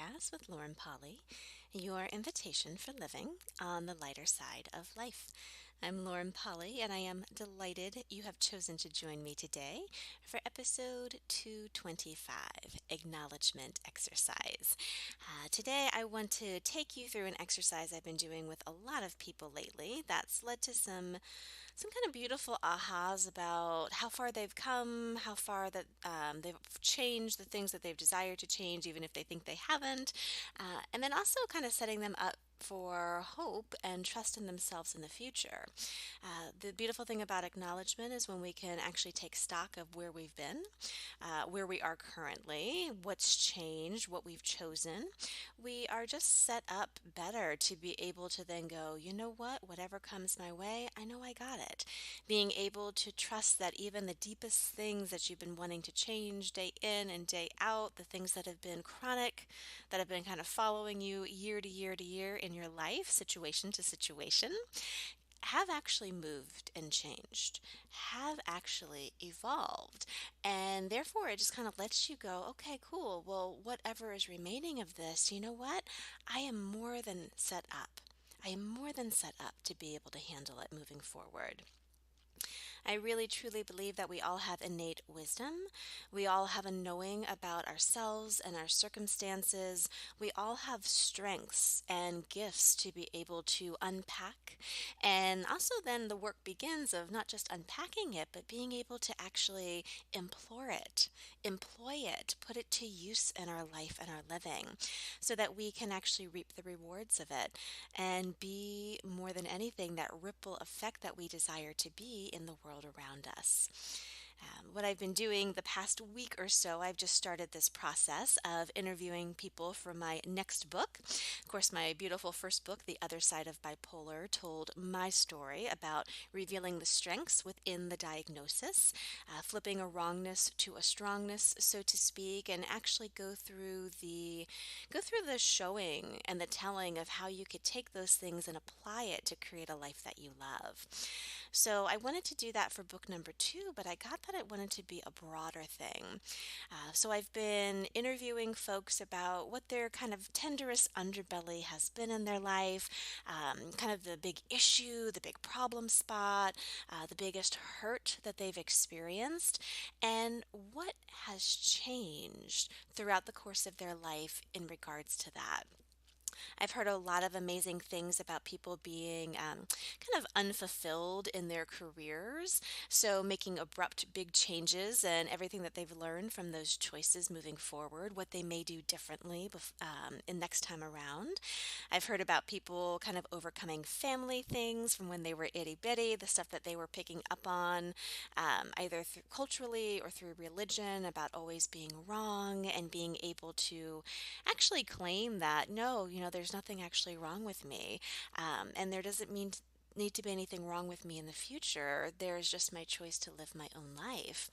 podcast with Lauren Polly, your invitation for living on the lighter side of life. I'm Lauren Polly, and I am delighted you have chosen to join me today for episode 225 Acknowledgement Exercise. Today, I want to take you through an exercise I've been doing with a lot of people lately that's led to some kind of beautiful ahas about how far they've come, how far that they've changed the things that they've desired to change, even if they think they haven't, and then also kind of setting them up for hope and trust in themselves in the future. The beautiful thing about acknowledgement is when we can actually take stock of where we've been, where we are currently, what's changed, what we've chosen. We are just set up better to be able to then go, you know what, whatever comes my way, I know I got it. Being able to trust that even the deepest things that you've been wanting to change day in and day out, the things that have been chronic, that have been kind of following you year to year to year in your life, situation to situation, have actually moved and changed, have actually evolved. And therefore, it just kind of lets you go, okay, cool. Well, whatever is remaining of this, you know what? I am more than set up. I am more than set up to be able to handle it moving forward. I really truly believe that we all have innate wisdom. We all have a knowing about ourselves and our circumstances. We all have strengths and gifts to be able to unpack. And also, then the work begins of not just unpacking it, but being able to actually employ it, put it to use in our life and our living so that we can actually reap the rewards of it and be more than anything that ripple effect that we desire to be in the world around us. What I've been doing the past week or so, I've just started this process of interviewing people for my next book. Of course, my beautiful first book, The Other Side of Bipolar, told my story about revealing the strengths within the diagnosis, flipping a wrongness to a strongness, so to speak, and actually go through the showing and the telling of how you could take those things and apply it to create a life that you love. So I wanted to do that for book number 2, but I got that I wanted to be a broader thing. So I've been interviewing folks about what their kind of tenderest underbelly has been in their life, kind of the big issue, the big problem spot, the biggest hurt that they've experienced, and what has changed throughout the course of their life in regards to that. I've heard a lot of amazing things about people being kind of unfulfilled in their careers. So, making abrupt big changes and everything that they've learned from those choices moving forward, what they may do differently in next time around. I've heard about people kind of overcoming family things from when they were itty bitty, the stuff that they were picking up on, either through culturally or through religion, about always being wrong and being able to actually claim that, no, there's nothing actually wrong with me. And there doesn't need to be anything wrong with me in the future. There's just my choice to live my own life.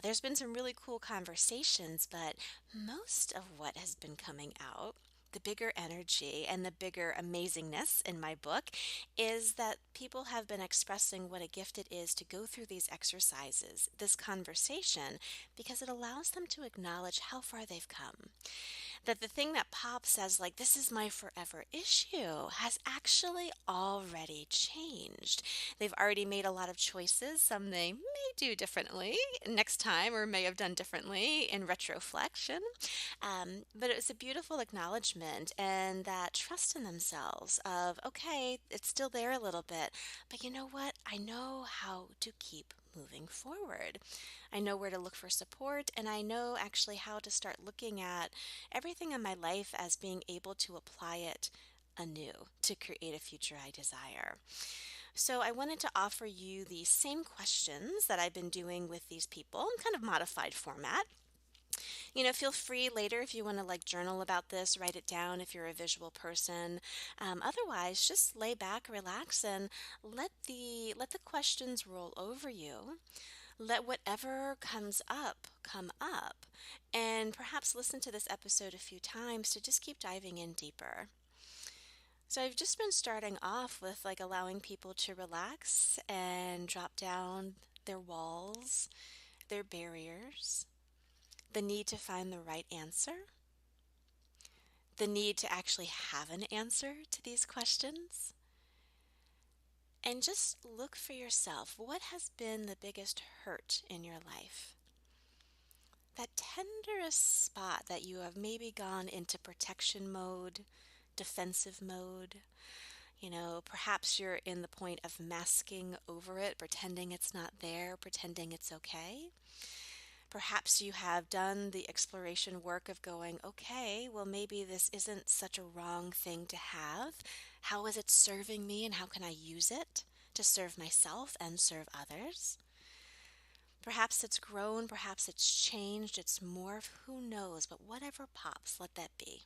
There's been some really cool conversations, but most of what has been coming out, the bigger energy and the bigger amazingness in my book, is that people have been expressing what a gift it is to go through these exercises, this conversation, because it allows them to acknowledge how far they've come. That the thing that pops as like, this is my forever issue, has actually already changed. They've already made a lot of choices. Some they may do differently next time or may have done differently in retroflexion. But it was a beautiful acknowledgement and that trust in themselves of, okay, it's still there a little bit, but you know what? I know how to keep moving forward. I know where to look for support, and I know actually how to start looking at everything in my life as being able to apply it anew to create a future I desire. So I wanted to offer you the same questions that I've been doing with these people in kind of modified format. Feel free later if you want to like journal about this, write it down if you're a visual person. Otherwise, just lay back, relax, and let the questions roll over you. Let whatever comes up come up, and perhaps listen to this episode a few times to just keep diving in deeper. So I've just been starting off with like allowing people to relax and drop down their walls, their barriers, the need to find the right answer, the need to actually have an answer to these questions. And just look for yourself. What has been the biggest hurt in your life? That tenderest spot that you have maybe gone into protection mode, defensive mode. Perhaps you're in the point of masking over it, pretending it's not there, pretending it's okay. Perhaps you have done the exploration work of going, okay, well, maybe this isn't such a wrong thing to have. How is it serving me, and how can I use it to serve myself and serve others? Perhaps it's grown, perhaps it's changed, it's morphed, who knows, but whatever pops, let that be.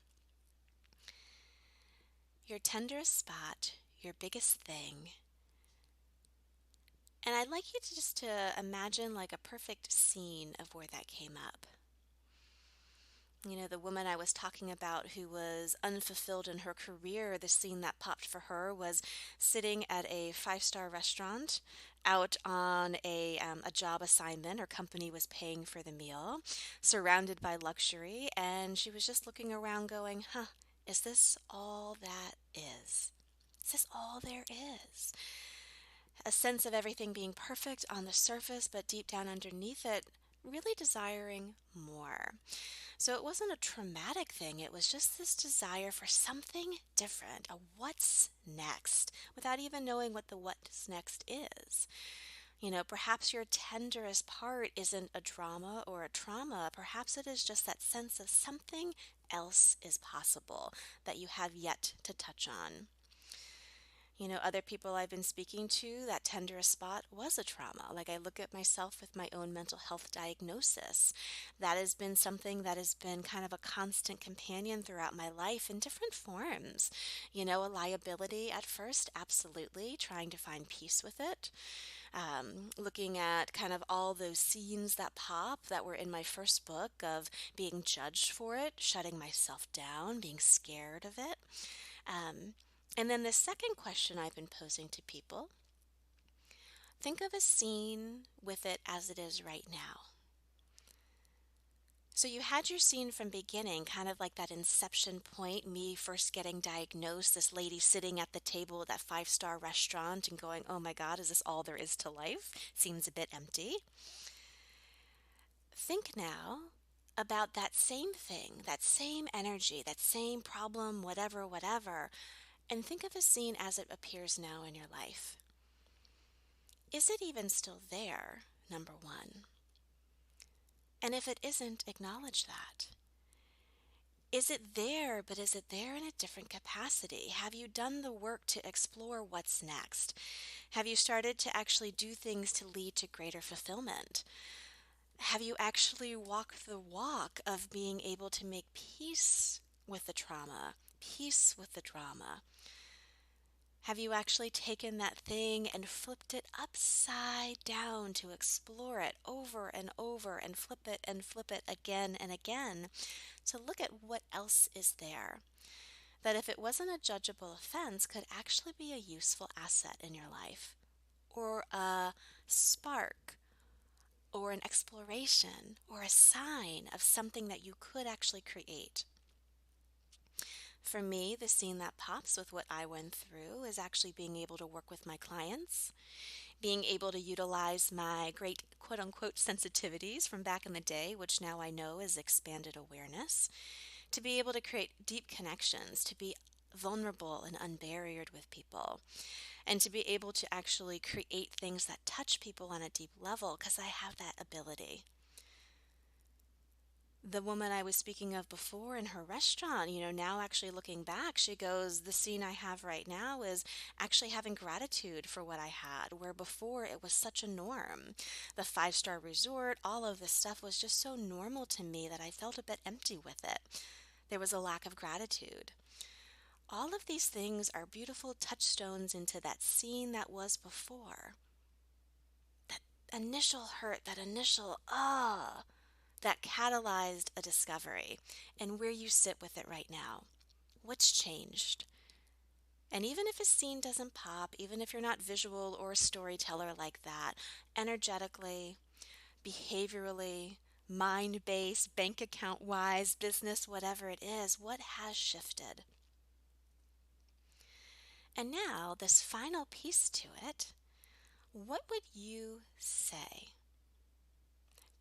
Your tenderest spot, your biggest thing. And I'd like you to just to imagine like a perfect scene of where that came up. The woman I was talking about who was unfulfilled in her career, the scene that popped for her was sitting at a five-star restaurant out on a job assignment. Her company was paying for the meal, surrounded by luxury, and she was just looking around going, is this all that is? Is this all there is? A sense of everything being perfect on the surface, but deep down underneath it, really desiring more. So it wasn't a traumatic thing, it was just this desire for something different, a what's next, without even knowing what the what's next is. Perhaps your tenderest part isn't a drama or a trauma. Perhaps it is just that sense of something else is possible that you have yet to touch on. Other people I've been speaking to, that tenderest spot was a trauma. Like I look at myself with my own mental health diagnosis. That has been something that has been kind of a constant companion throughout my life in different forms. A liability at first, absolutely, trying to find peace with it. Looking at kind of all those scenes that pop that were in my first book of being judged for it, shutting myself down, being scared of it. And then the second question I've been posing to people, think of a scene with it as it is right now. So you had your scene from beginning, kind of like that inception point, me first getting diagnosed, this lady sitting at the table at that five-star restaurant and going, oh my God, is this all there is to life? Seems a bit empty. Think now about that same thing, that same energy, that same problem, whatever, and think of a scene as it appears now in your life. Is it even still there, number one? And if it isn't, acknowledge that. Is it there, but is it there in a different capacity? Have you done the work to explore what's next? Have you started to actually do things to lead to greater fulfillment? Have you actually walked the walk of being able to make peace with the trauma, peace with the drama? Have you actually taken that thing and flipped it upside down to explore it over and over and flip it again and again to look at what else is there? That if it wasn't a judgeable offense, could actually be a useful asset in your life, or a spark, or an exploration, or a sign of something that you could actually create. For me, the scene that pops with what I went through is actually being able to work with my clients, being able to utilize my great quote unquote sensitivities from back in the day, which now I know is expanded awareness, to be able to create deep connections, to be vulnerable and unbarriered with people, and to be able to actually create things that touch people on a deep level because I have that ability. The woman I was speaking of before in her restaurant, now actually looking back, she goes, the scene I have right now is actually having gratitude for what I had, where before it was such a norm. The five-star resort, all of this stuff was just so normal to me that I felt a bit empty with it. There was a lack of gratitude. All of these things are beautiful touchstones into that scene that was before. That initial hurt, that initial, that catalyzed a discovery, and where you sit with it right now. What's changed? And even if a scene doesn't pop, even if you're not visual or a storyteller like that, energetically, behaviorally, mind-based, bank account-wise, business, whatever it is, what has shifted? And now, this final piece to it, what would you say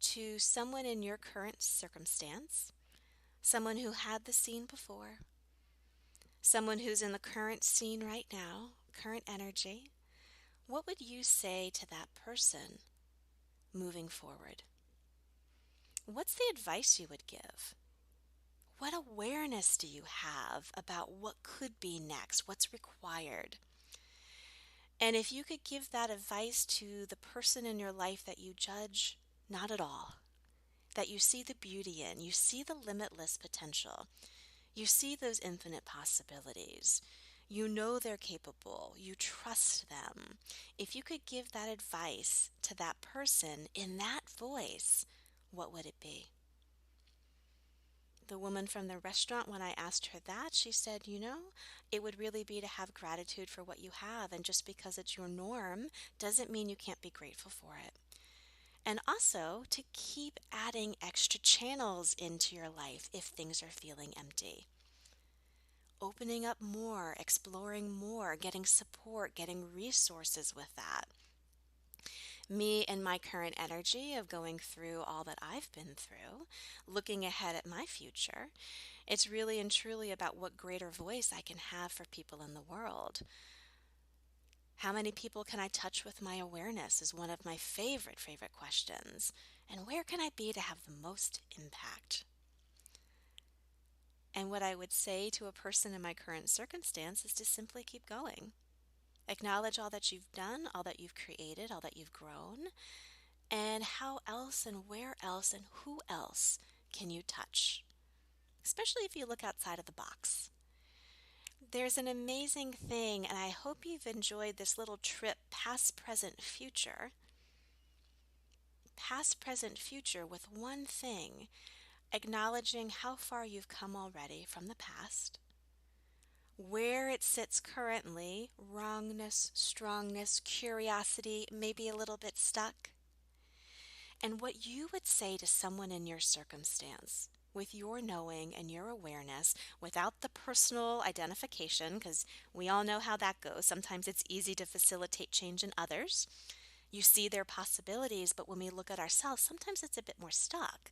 to someone in your current circumstance, someone who had the scene before, someone who's in the current scene right now, current energy? What would you say to that person moving forward? What's the advice you would give? What awareness do you have about what could be next? What's required? And if you could give that advice to the person in your life that you judge not at all, that you see the beauty in, you see the limitless potential, you see those infinite possibilities, you know they're capable, you trust them. If you could give that advice to that person in that voice, what would it be? The woman from the restaurant, when I asked her that, she said, it would really be to have gratitude for what you have. And just because it's your norm doesn't mean you can't be grateful for it. And also to keep adding extra channels into your life if things are feeling empty. Opening up more, exploring more, getting support, getting resources with that. Me and my current energy of going through all that I've been through, looking ahead at my future, it's really and truly about what greater voice I can have for people in the world. How many people can I touch with my awareness is one of my favorite questions. And where can I be to have the most impact? And what I would say to a person in my current circumstance is to simply keep going. Acknowledge all that you've done, all that you've created, all that you've grown, and how else and where else and who else can you touch, especially if you look outside of the box. There's an amazing thing, and I hope you've enjoyed this little trip past, present, future. Past, present, future with one thing, acknowledging how far you've come already from the past, where it sits currently, wrongness, strongness, curiosity, maybe a little bit stuck, and what you would say to someone in your circumstance with your knowing and your awareness without the personal identification, because we all know how that goes. Sometimes it's easy to facilitate change in others. You see their possibilities, but when we look at ourselves, sometimes it's a bit more stuck.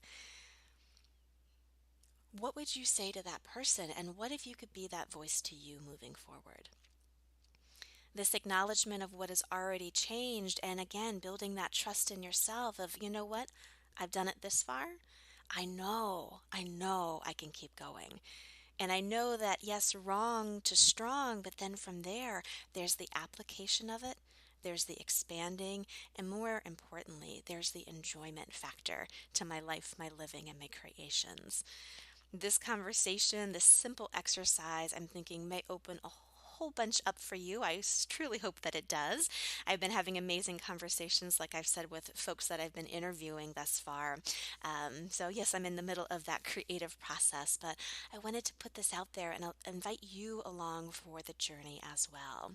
What would you say to that person, and what if you could be that voice to you moving forward? This acknowledgement of what has already changed, and again, building that trust in yourself of, you know what, I've done it this far. I know I can keep going. And I know that, yes, wrong to strong, but then from there, there's the application of it, there's the expanding, and more importantly, there's the enjoyment factor to my life, my living, and my creations. This conversation, this simple exercise, I'm thinking may open a whole bunch up for you. I truly hope that it does. I've been having amazing conversations, like I've said, with folks that I've been interviewing thus far. So yes, I'm in the middle of that creative process, but I wanted to put this out there and I'll invite you along for the journey as well.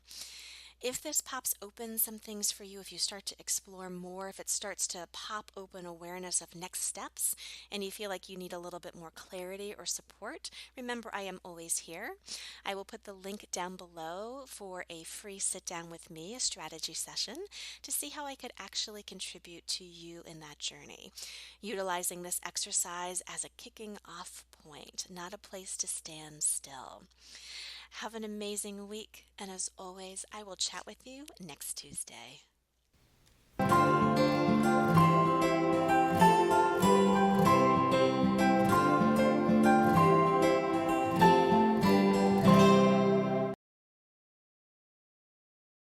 If this pops open some things for you, if you start to explore more, if it starts to pop open awareness of next steps, and you feel like you need a little bit more clarity or support, remember I am always here. I will put the link down below for a free sit down with me, a strategy session, to see how I could actually contribute to you in that journey, utilizing this exercise as a kicking off point, not a place to stand still. Have an amazing week, and as always, I will chat with you next Tuesday.